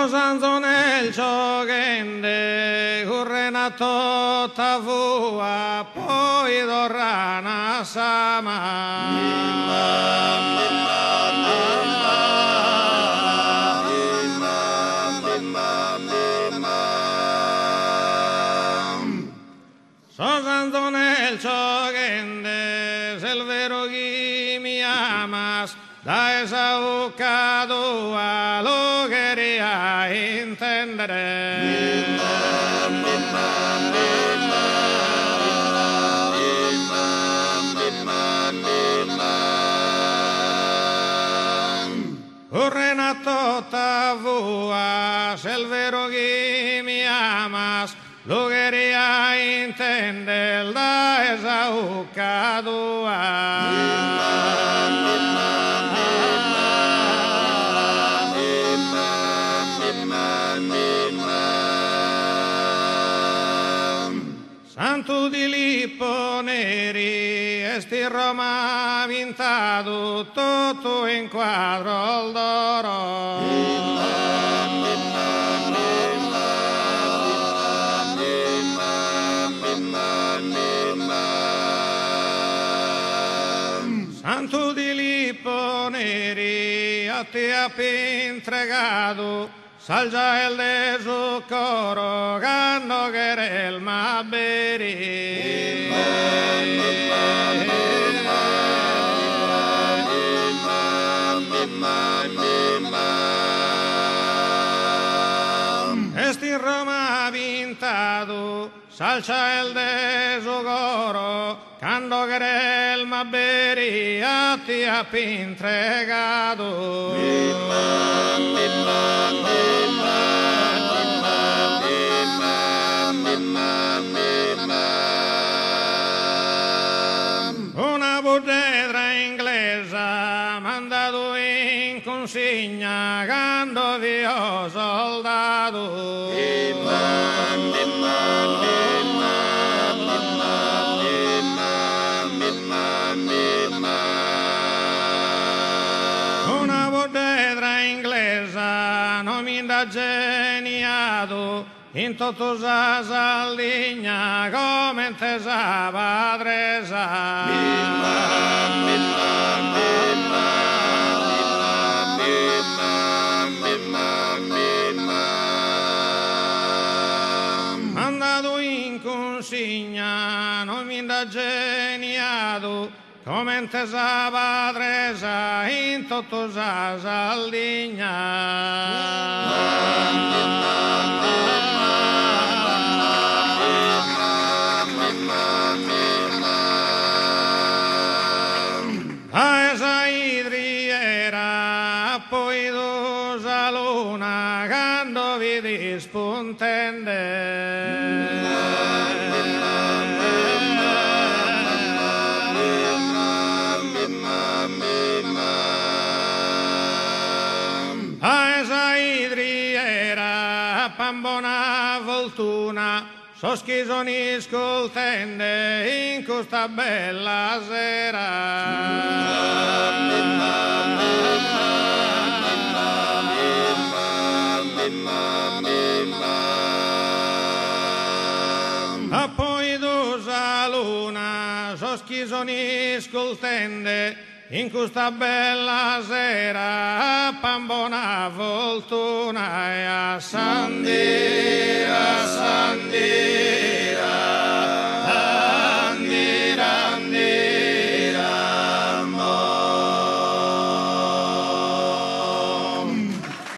Sanzone il giocende, correna tutta vua, poi dorrana Sanzone il giocende, se il vero chi mi amas, da esa bocca tua lo quería intendere. Correna tutta vua, se il vero chi mi amas, lo quería intender da esa bocca tua. Santo di Lippo Neri, esti Roma vintato, tutto in quadro d'oro. Santo di Lippo Neri, a te ha entregato, salgia el de su coro, gano querel ma beri. Esti Roma vintato, salcia el de su coro, gano querel ma beri, a te ha entregato. Una bottega inglese mandato in consigna quando vio soldato. Una bottega inglese nominda geniato in tutto sa Sardegna come intesa padresa. Mandato in consigna nominda geniato come intesa padresa in tutto sa Sardegna. A esa idriera poi dosa luna quando vidi spuntende. A esa idriera pambona voltuna, soschisoni scoltende in questa bella sera. A poi dosa luna, soschisoni scoltende in questa bella sera, pambona voltuna e a San Dio.